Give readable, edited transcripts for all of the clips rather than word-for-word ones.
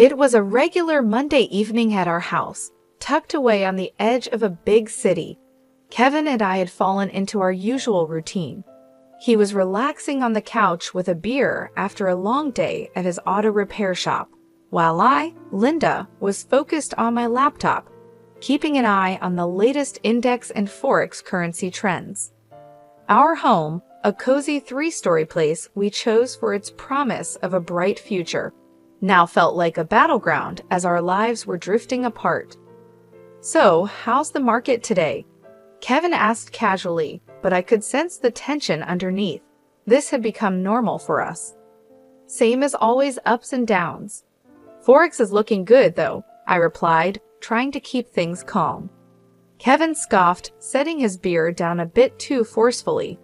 It was a regular Monday evening at our house, tucked away on the edge of a big city. Kevin and I had fallen into our usual routine. He was relaxing on the couch with a beer after a long day at his auto repair shop, while I, Linda, was focused on my laptop, keeping an eye on the latest index and forex currency trends. Our home, a cozy three-story place we chose for its promise of a bright future, now felt like a battleground as our lives were drifting apart. "So, how's the market today?" Kevin asked casually, but I could sense the tension underneath. This had become normal for us. "Same as always, ups and downs." "Forex is looking good, though," I replied, trying to keep things calm. Kevin scoffed, setting his beer down a bit too forcefully.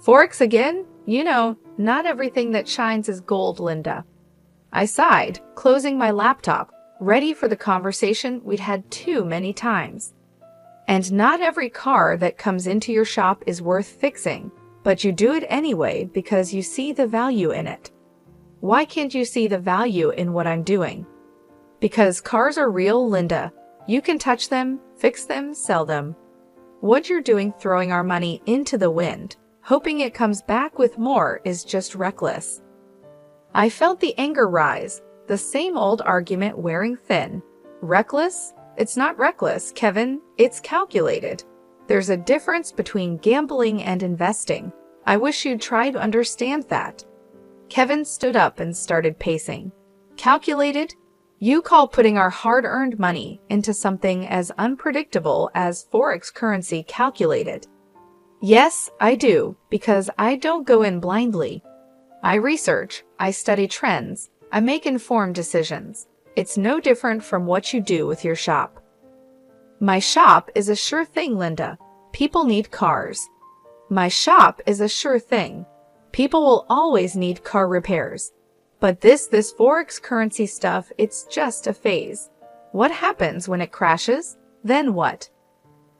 "Forex again? You know, not everything that shines is gold, Linda." I sighed, closing my laptop, ready for the conversation we'd had too many times. "And not every car that comes into your shop is worth fixing, but you do it anyway because you see the value in it." "Why can't you see the value in what I'm doing?" "Because cars are real, Linda. You can touch them, fix them, sell them. What you're doing throwing our money into the wind, hoping it comes back with more, is just reckless." I felt the anger rise, the same old argument wearing thin. Reckless? It's not reckless, Kevin. It's calculated. There's a difference between gambling and investing. I wish you'd try to understand that. Kevin stood up and started pacing. "Calculated? You call putting our hard-earned money into something as unpredictable as forex currency calculated?" "Yes, I do, because I don't go in blindly. I research, I study trends, I make informed decisions. It's no different from what you do with your shop." "My shop is a sure thing, Linda. People need cars." "My shop is a sure thing. People will always need car repairs. But this forex currency stuff, it's just a phase. What happens when it crashes? Then what?"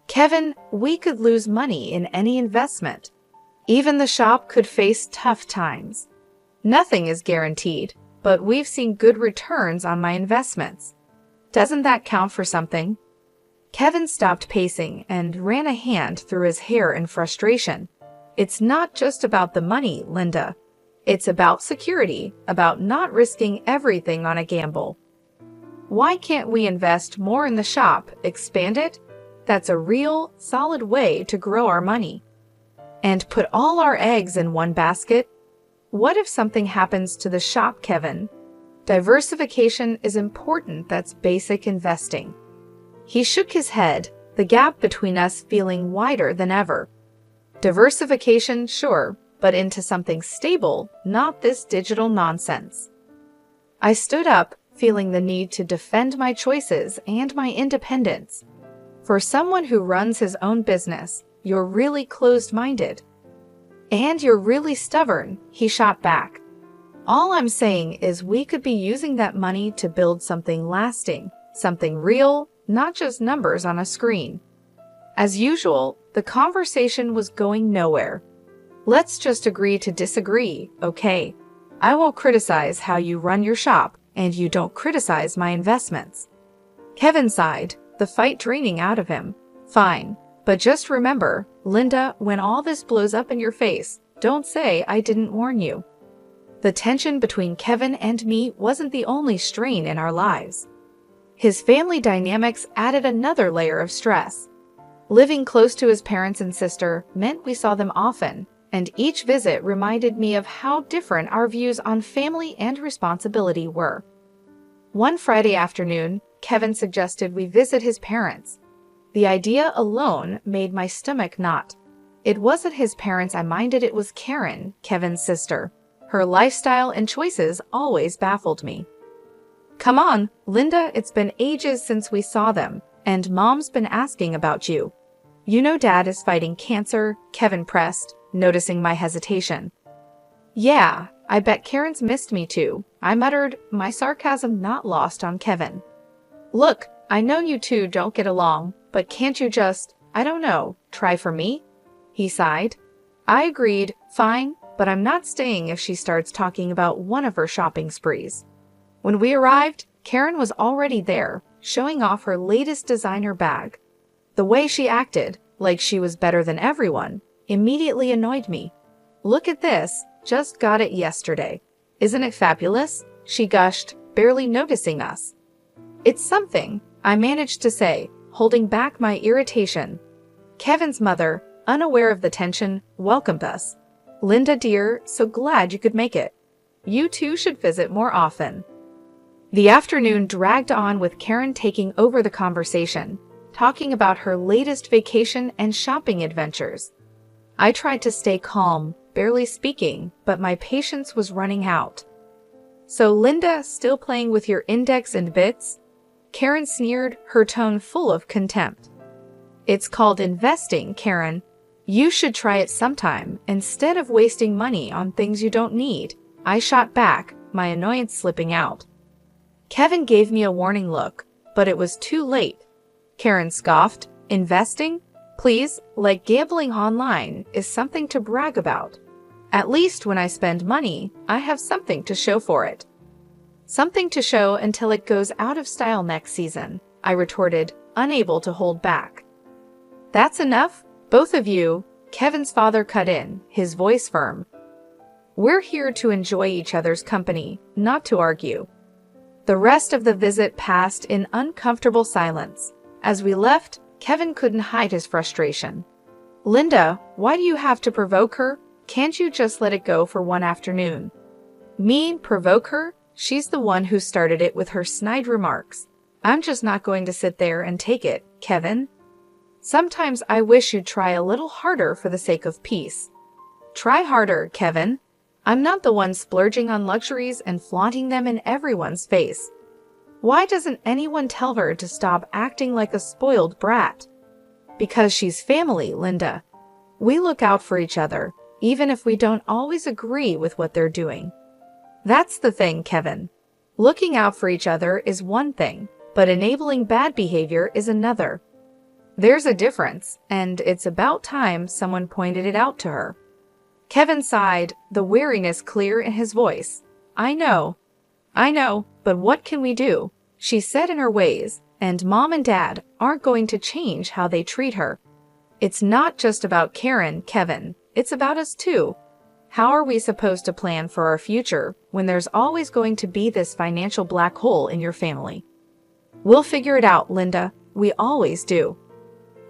"Kevin, we could lose money in any investment. Even the shop could face tough times. Nothing is guaranteed, but we've seen good returns on my investments. Doesn't that count for something?" Kevin stopped pacing and ran a hand through his hair in frustration. "It's not just about the money, Linda. It's about security, about not risking everything on a gamble. Why can't we invest more in the shop, expand it? That's a real, solid way to grow our money. And put all our eggs in one basket? What if something happens to the shop, Kevin? Diversification is important. That's basic investing." He shook his head, the gap between us feeling wider than ever. "Diversification, sure, but into something stable, not this digital nonsense." I stood up, feeling the need to defend my choices and my independence. "For someone who runs his own business, you're really closed-minded." "And you're really stubborn," he shot back. "All I'm saying is we could be using that money to build something lasting, something real, not just numbers on a screen." As usual, the conversation was going nowhere. "Let's just agree to disagree, okay? I won't criticize how you run your shop, and you don't criticize my investments." Kevin sighed, the fight draining out of him. "Fine, but just remember, Linda, when all this blows up in your face, don't say I didn't warn you." The tension between Kevin and me wasn't the only strain in our lives. His family dynamics added another layer of stress. Living close to his parents and sister meant we saw them often, and each visit reminded me of how different our views on family and responsibility were. One Friday afternoon, Kevin suggested we visit his parents. The idea alone made my stomach knot. It wasn't his parents I minded, it was Karen, Kevin's sister. Her lifestyle and choices always baffled me. "Come on, Linda, it's been ages since we saw them, and Mom's been asking about you. You know Dad is fighting cancer," Kevin pressed, noticing my hesitation. "Yeah, I bet Karen's missed me too," I muttered, my sarcasm not lost on Kevin. "Look, I know you two don't get along, but can't you just, I don't know, try for me?" He sighed. I agreed, "Fine, but I'm not staying if she starts talking about one of her shopping sprees." When we arrived, Karen was already there, showing off her latest designer bag. The way she acted, like she was better than everyone, immediately annoyed me. "Look at this, just got it yesterday. Isn't it fabulous?" she gushed, barely noticing us. "It's something," I managed to say, holding back my irritation. Kevin's mother, unaware of the tension, welcomed us. "Linda dear, so glad you could make it. You two should visit more often." The afternoon dragged on with Karen taking over the conversation, talking about her latest vacation and shopping adventures. I tried to stay calm, barely speaking, but my patience was running out. "So Linda, still playing with your index and bits?" Karen sneered, her tone full of contempt. "It's called investing, Karen. You should try it sometime, instead of wasting money on things you don't need," I shot back, my annoyance slipping out. Kevin gave me a warning look, but it was too late. Karen scoffed. "Investing? Please, like gambling online is something to brag about. At least when I spend money, I have something to show for it." "Something to show until it goes out of style next season," I retorted, unable to hold back. "That's enough, both of you," Kevin's father cut in, his voice firm. "We're here to enjoy each other's company, not to argue." The rest of the visit passed in uncomfortable silence. As we left, Kevin couldn't hide his frustration. "Linda, why do you have to provoke her? Can't you just let it go for one afternoon?" "Me, provoke her? She's the one who started it with her snide remarks. I'm just not going to sit there and take it, Kevin. Sometimes I wish you'd try a little harder for the sake of peace." "Try harder, Kevin. I'm not the one splurging on luxuries and flaunting them in everyone's face. Why doesn't anyone tell her to stop acting like a spoiled brat?" "Because she's family, Linda. We look out for each other, even if we don't always agree with what they're doing." "That's the thing, Kevin. Looking out for each other is one thing, but enabling bad behavior is another. There's a difference, and it's about time someone pointed it out to her." Kevin sighed, the weariness clear in his voice. I know, but what can we do? She's set in her ways, and Mom and Dad aren't going to change how they treat her. It's not just about Karen, Kevin. It's about us too. How are we supposed to plan for our future when there's always going to be this financial black hole in your family?" "We'll figure it out, Linda. We always do."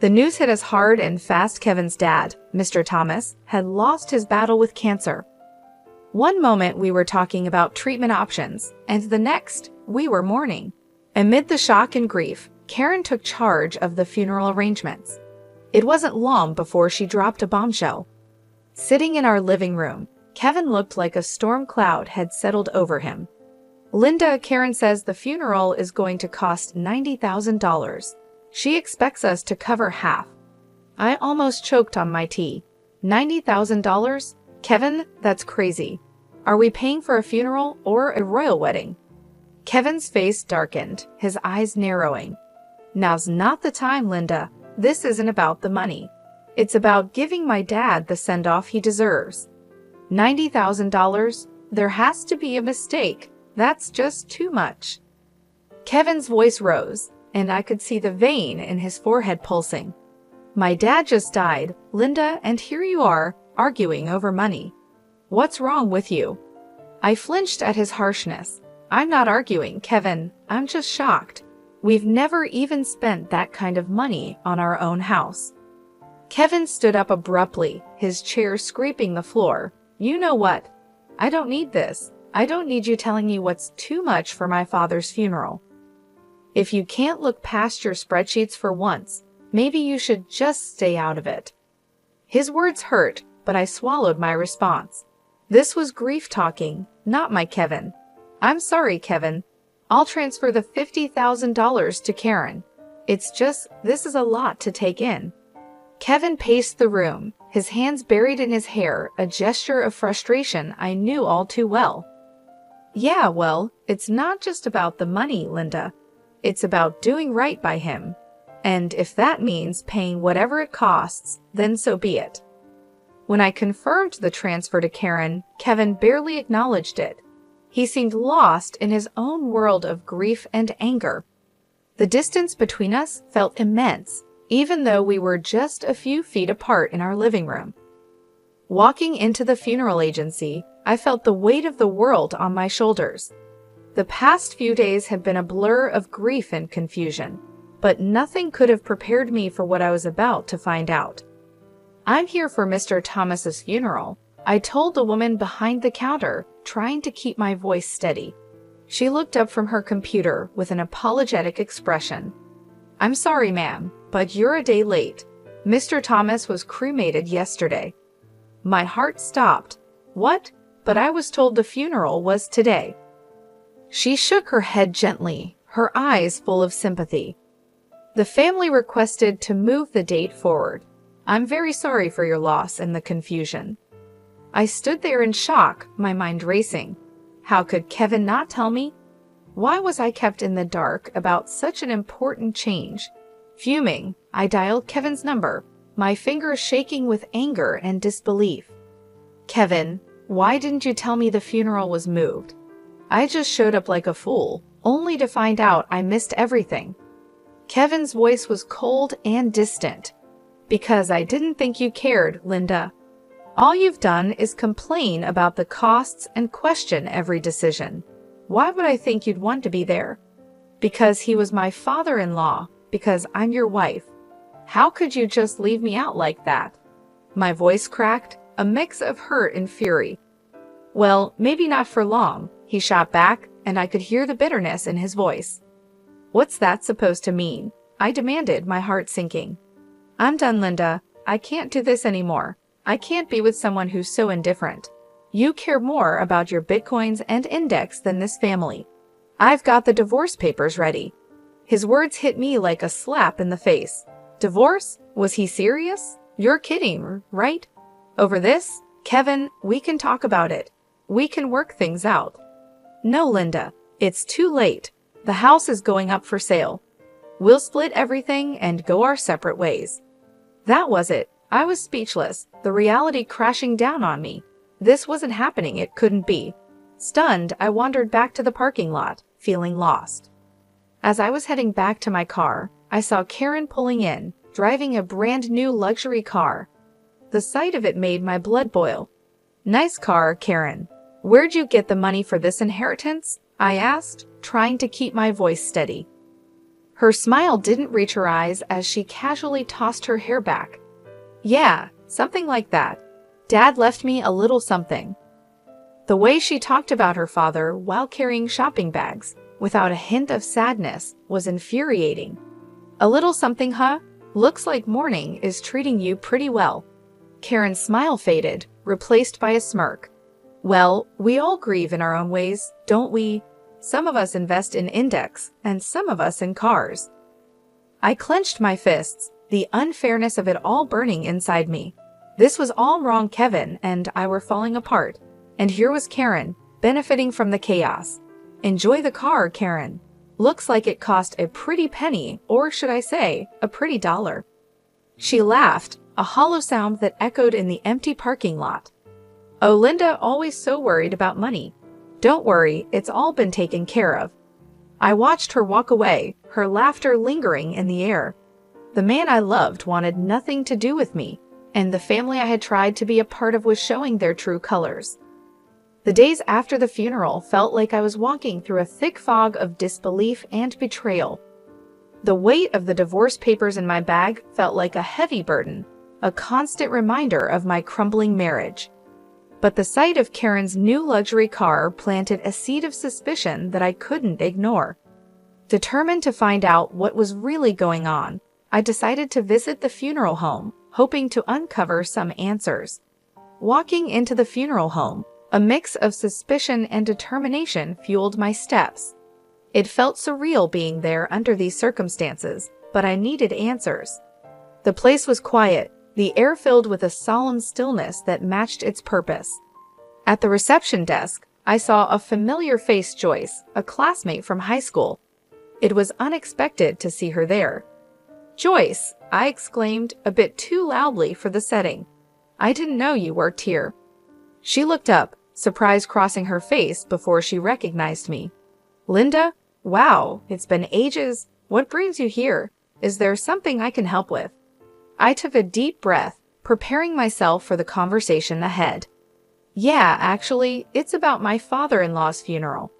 The news hit us hard and fast. Kevin's dad, Mr. Thomas, had lost his battle with cancer. One moment we were talking about treatment options, and the next, we were mourning. Amid the shock and grief, Karen took charge of the funeral arrangements. It wasn't long before she dropped a bombshell. Sitting in our living room, Kevin looked like a storm cloud had settled over him. "Linda, Karen says the funeral is going to cost $90,000. She expects us to cover half." I almost choked on my tea. $90,000? Kevin, that's crazy. Are we paying for a funeral or a royal wedding? Kevin's face darkened, his eyes narrowing. "Now's not the time, Linda. This isn't about the money. It's about giving my dad the send-off he deserves. $90,000? There has to be a mistake. That's just too much." Kevin's voice rose, and I could see the vein in his forehead pulsing. "My dad just died, Linda, and here you are, arguing over money. What's wrong with you?" I flinched at his harshness. "I'm not arguing, Kevin. I'm just shocked. We've never even spent that kind of money on our own house." Kevin stood up abruptly, his chair scraping the floor. "You know what? I don't need this. I don't need you telling me what's too much for my father's funeral. If you can't look past your spreadsheets for once, maybe you should just stay out of it." His words hurt, but I swallowed my response. This was grief talking, not my Kevin. "I'm sorry, Kevin. I'll transfer the $50,000 to Karen. It's just, this is a lot to take in." Kevin paced the room, his hands buried in his hair, a gesture of frustration I knew all too well. "Yeah, well, it's not just about the money, Linda. It's about doing right by him. And if that means paying whatever it costs, then so be it." When I confirmed the transfer to Karen, Kevin barely acknowledged it. He seemed lost in his own world of grief and anger. The distance between us felt immense, even though we were just a few feet apart in our living room. Walking into the funeral agency, I felt the weight of the world on my shoulders. The past few days had been a blur of grief and confusion, but nothing could have prepared me for what I was about to find out. "I'm here for Mr. Thomas's funeral," I told the woman behind the counter, trying to keep my voice steady. She looked up from her computer with an apologetic expression. "I'm sorry, ma'am, but you're a day late. Mr. Thomas was cremated yesterday." My heart stopped. What? But I was told the funeral was today. She shook her head gently, her eyes full of sympathy. "The family requested to move the date forward. I'm very sorry for your loss and the confusion." I stood there in shock, my mind racing. How could Kevin not tell me? Why was I kept in the dark about such an important change? Fuming, I dialed Kevin's number, my fingers shaking with anger and disbelief. "Kevin, why didn't you tell me the funeral was moved? I just showed up like a fool, only to find out I missed everything." Kevin's voice was cold and distant. "Because I didn't think you cared, Linda. All you've done is complain about the costs and question every decision. Why would I think you'd want to be there? Because he was my father-in-law, because I'm your wife. How could you just leave me out like that?" My voice cracked, a mix of hurt and fury. "Well, maybe not for long," he shot back, and I could hear the bitterness in his voice. "What's that supposed to mean?" I demanded, my heart sinking. "I'm done, Linda. I can't do this anymore. I can't be with someone who's so indifferent. You care more about your bitcoins and index than this family. I've got the divorce papers ready." His words hit me like a slap in the face. Divorce? Was he serious? You're kidding, right? Over this? Kevin, we can talk about it. We can work things out. "No, Linda. It's too late. The house is going up for sale. We'll split everything and go our separate ways." That was it. I was speechless, the reality crashing down on me. This wasn't happening, it couldn't be. Stunned, I wandered back to the parking lot, feeling lost. As I was heading back to my car, I saw Karen pulling in, driving a brand new luxury car. The sight of it made my blood boil. "Nice car, Karen. Where'd you get the money for this inheritance?" I asked, trying to keep my voice steady. Her smile didn't reach her eyes as she casually tossed her hair back. "Yeah, something like that. Dad left me a little something." The way she talked about her father while carrying shopping bags, without a hint of sadness, was infuriating. "A little something, huh? Looks like morning is treating you pretty well." Karen's smile faded, replaced by a smirk. "Well, we all grieve in our own ways, don't we? Some of us invest in index, and some of us in cars." I clenched my fists, the unfairness of it all burning inside me. This was all wrong. Kevin and I were falling apart, and here was Karen, benefiting from the chaos. "Enjoy the car, Karen. Looks like it cost a pretty penny, or should I say, a pretty dollar." She laughed, a hollow sound that echoed in the empty parking lot. "Oh, Linda, always so worried about money. Don't worry, it's all been taken care of." I watched her walk away, her laughter lingering in the air. The man I loved wanted nothing to do with me, and the family I had tried to be a part of was showing their true colors. The days after the funeral felt like I was walking through a thick fog of disbelief and betrayal. The weight of the divorce papers in my bag felt like a heavy burden, a constant reminder of my crumbling marriage. But the sight of Karen's new luxury car planted a seed of suspicion that I couldn't ignore. Determined to find out what was really going on, I decided to visit the funeral home, hoping to uncover some answers. Walking into the funeral home, a mix of suspicion and determination fueled my steps. It felt surreal being there under these circumstances, but I needed answers. The place was quiet, the air filled with a solemn stillness that matched its purpose. At the reception desk, I saw a familiar face, Joyce, a classmate from high school. It was unexpected to see her there. "Joyce," I exclaimed, a bit too loudly for the setting. "I didn't know you worked here." She looked up, surprise crossing her face before she recognized me. Linda? Wow, it's been ages. What brings you here? Is there something I can help with? I took a deep breath, preparing myself for the conversation ahead. Yeah, actually, it's about my father-in-law's funeral.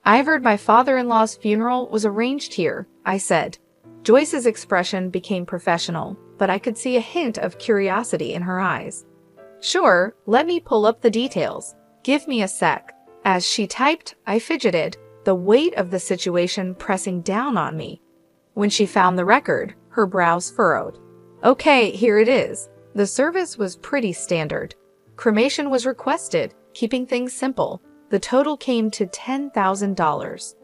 I heard my father-in-law's funeral was arranged here, I said. Joyce's expression became professional, but I could see a hint of curiosity in her eyes. Sure, let me pull up the details. Give me a sec. As she typed, I fidgeted, the weight of the situation pressing down on me. When she found the record, her brows furrowed. Okay, here it is. The service was pretty standard. Cremation was requested, keeping things simple. The total came to $10,000.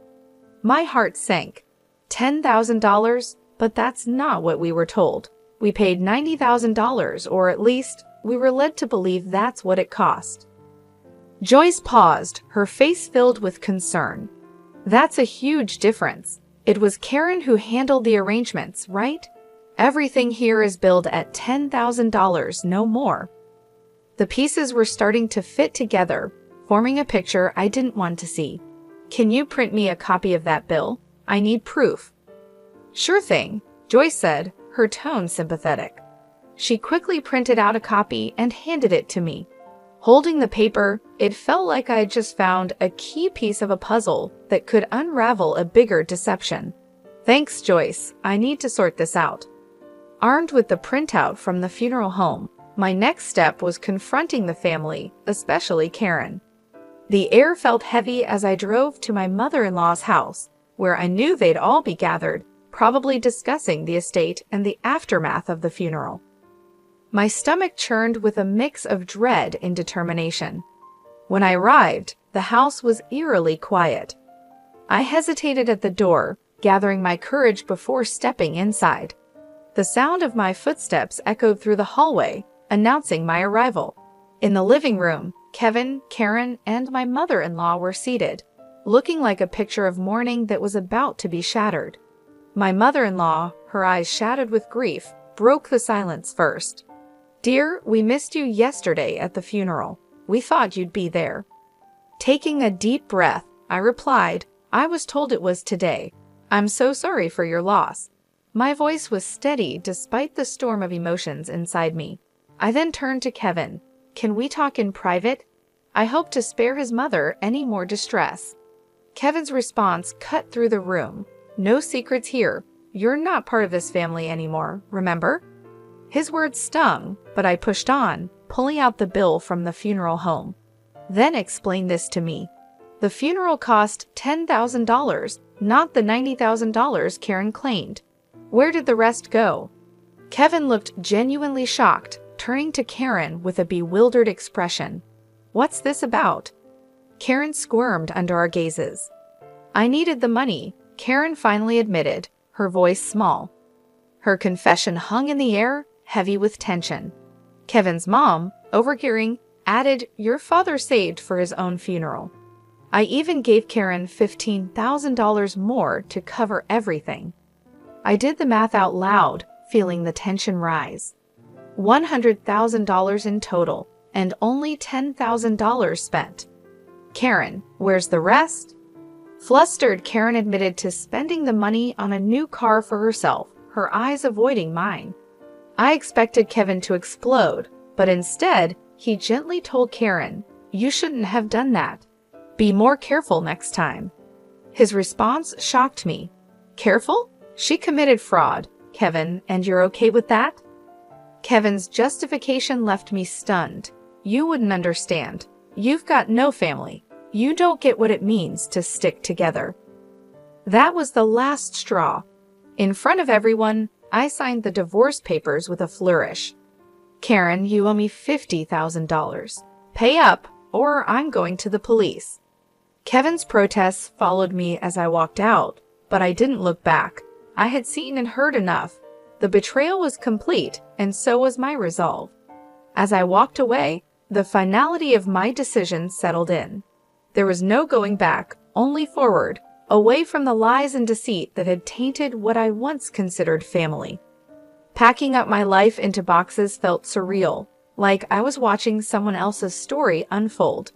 My heart sank. $10,000? But that's not what we were told. We paid $90,000, or at least, we were led to believe that's what it cost. Joyce paused, her face filled with concern. That's a huge difference. It was Karen who handled the arrangements, right? Everything here is billed at $10,000, no more. The pieces were starting to fit together, forming a picture I didn't want to see. Can you print me a copy of that bill? I need proof. Sure thing, Joyce said, her tone sympathetic. She quickly printed out a copy and handed it to me. Holding the paper, it felt like I had just found a key piece of a puzzle that could unravel a bigger deception. Thanks, Joyce. I need to sort this out. Armed with the printout from the funeral home, my next step was confronting the family, especially Karen. The air felt heavy as I drove to my mother-in-law's house, where I knew they'd all be gathered, probably discussing the estate and the aftermath of the funeral. My stomach churned with a mix of dread and determination. When I arrived, the house was eerily quiet. I hesitated at the door, gathering my courage before stepping inside. The sound of my footsteps echoed through the hallway, announcing my arrival. In the living room, Kevin, Karen, and my mother-in-law were seated, looking like a picture of mourning that was about to be shattered. My mother-in-law, her eyes shadowed with grief, broke the silence first. Dear, we missed you yesterday at the funeral. We thought you'd be there. Taking a deep breath, I replied, I was told it was today. I'm so sorry for your loss. My voice was steady despite the storm of emotions inside me. I then turned to Kevin. Can we talk in private? I hope to spare his mother any more distress. Kevin's response cut through the room. No secrets here. You're not part of this family anymore, remember? His words stung, but I pushed on, pulling out the bill from the funeral home. Then explain this to me. The funeral cost $10,000, not the $90,000 Karen claimed. Where did the rest go? Kevin looked genuinely shocked, turning to Karen with a bewildered expression. What's this about? Karen squirmed under our gazes. I needed the money, Karen finally admitted, her voice small. Her confession hung in the air, heavy with tension. Kevin's mom, overhearing, added, Your father saved for his own funeral. I even gave Karen $15,000 more to cover everything. I did the math out loud, feeling the tension rise. $100,000 in total, and only $10,000 spent. Karen, where's the rest? Flustered, Karen admitted to spending the money on a new car for herself, her eyes avoiding mine. I expected Kevin to explode, but instead, he gently told Karen, You shouldn't have done that. Be more careful next time. His response shocked me. Careful? She committed fraud, Kevin, and you're okay with that? Kevin's justification left me stunned. You wouldn't understand. You've got no family. You don't get what it means to stick together. That was the last straw. In front of everyone, I signed the divorce papers with a flourish. Karen, you owe me $50,000. Pay up, or I'm going to the police. Kevin's protests followed me as I walked out, but I didn't look back. I had seen and heard enough. The betrayal was complete, and so was my resolve. As I walked away, the finality of my decision settled in. There was no going back, only forward, away from the lies and deceit that had tainted what I once considered family. Packing up my life into boxes felt surreal, like I was watching someone else's story unfold.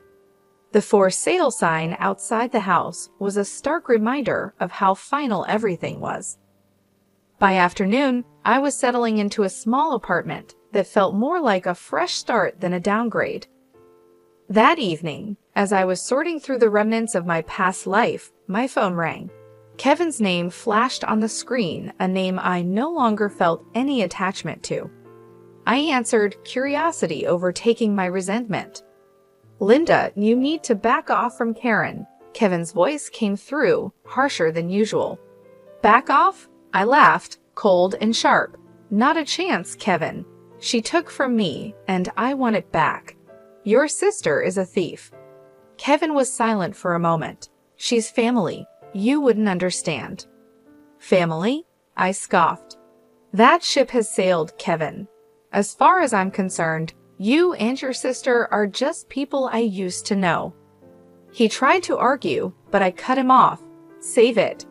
The for sale sign outside the house was a stark reminder of how final everything was. By afternoon, I was settling into a small apartment that felt more like a fresh start than a downgrade. That evening, as I was sorting through the remnants of my past life, my phone rang. Kevin's name flashed on the screen, a name I no longer felt any attachment to. I answered, curiosity overtaking my resentment. "Linda, you need to back off from Karen." Kevin's voice came through, harsher than usual. "Back off?" I laughed, cold and sharp. "Not a chance, Kevin. She took from me, and I want it back. Your sister is a thief." Kevin was silent for a moment. "She's family. You wouldn't understand." "Family?" I scoffed. "That ship has sailed, Kevin. As far as I'm concerned, you and your sister are just people I used to know." He tried to argue, but I cut him off. "Save it.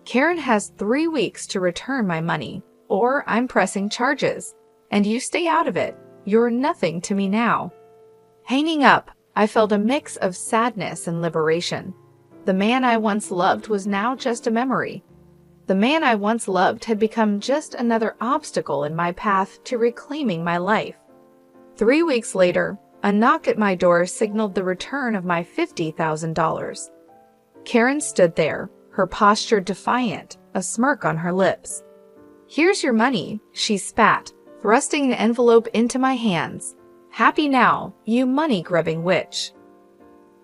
Karen has 3 weeks to return my money, or I'm pressing charges. And you stay out of it. You're nothing to me now." Hanging up, I felt a mix of sadness and liberation. The man I once loved was now just a memory. The man I once loved had become just another obstacle in my path to reclaiming my life. 3 weeks later, a knock at my door signaled the return of my $50,000. Karen stood there, her posture defiant, a smirk on her lips. "Here's your money," she spat, thrusting the envelope into my hands. "Happy now, you money-grubbing witch."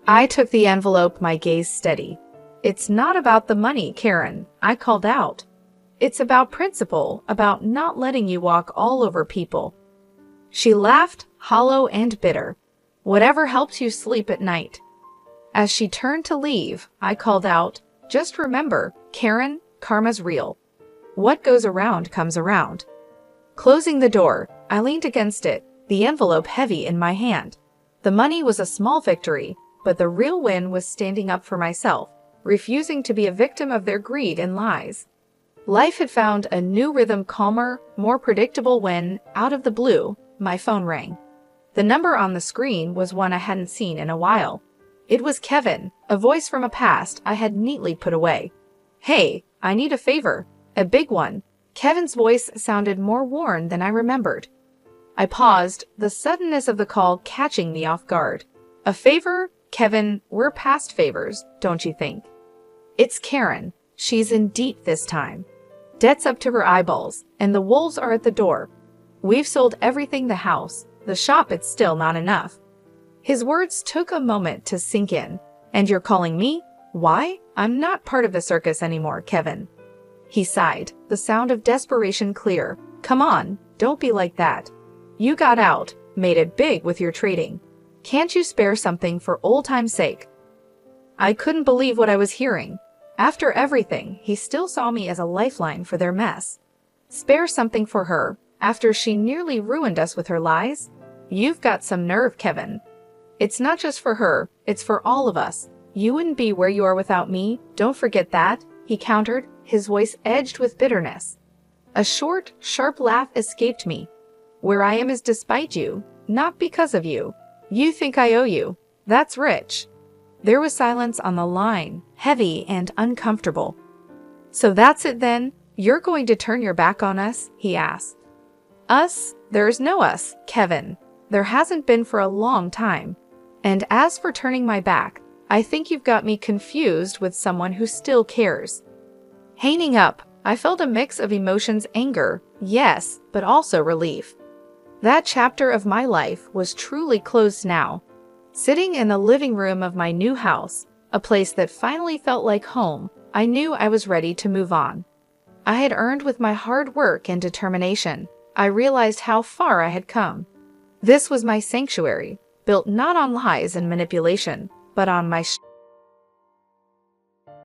I took the envelope, my gaze steady. "It's not about the money, Karen," I called out. "It's about principle, about not letting you walk all over people." She laughed, hollow and bitter. "Whatever helps you sleep at night." As she turned to leave, I called out, "Just remember, Karen, karma's real. What goes around comes around." Closing the door, I leaned against it, the envelope heavy in my hand. The money was a small victory, but the real win was standing up for myself, refusing to be a victim of their greed and lies. Life had found a new rhythm, calmer, more predictable when, out of the blue, my phone rang. The number on the screen was one I hadn't seen in a while. It was Kevin, a voice from a past I had neatly put away. "Hey, I need a favor. A big one." Kevin's voice sounded more worn than I remembered. I paused, the suddenness of the call catching me off guard. "A favor? Kevin, we're past favors, don't you think?" "It's Karen. She's in deep this time. Debt's up to her eyeballs, and the wolves are at the door. We've sold everything, the house, the shop, it's still not enough." His words took a moment to sink in. "And you're calling me? Why? I'm not part of the circus anymore, Kevin." He sighed, the sound of desperation clear. "Come on, don't be like that. You got out, made it big with your trading. Can't you spare something for old time's sake?" I couldn't believe what I was hearing. After everything, he still saw me as a lifeline for their mess. Spare something for her, after she nearly ruined us with her lies? You've got some nerve, Kevin. It's not just for her, it's for all of us. You wouldn't be where you are without me, don't forget that, he countered, his voice edged with bitterness. A short, sharp laugh escaped me. "Where I am is despite you, not because of you. You think I owe you. That's rich." There was silence on the line, heavy and uncomfortable. "So that's it then? You're going to turn your back on us?" he asked. "Us? There's no us, Kevin. There hasn't been for a long time. And as for turning my back, I think you've got me confused with someone who still cares." Hanging up, I felt a mix of emotions, anger, yes, but also relief. That chapter of my life was truly closed now. Sitting in the living room of my new house, a place that finally felt like home, I knew I was ready to move on. I had earned with my hard work and determination. I realized how far I had come. This was my sanctuary, built not on lies and manipulation, but on my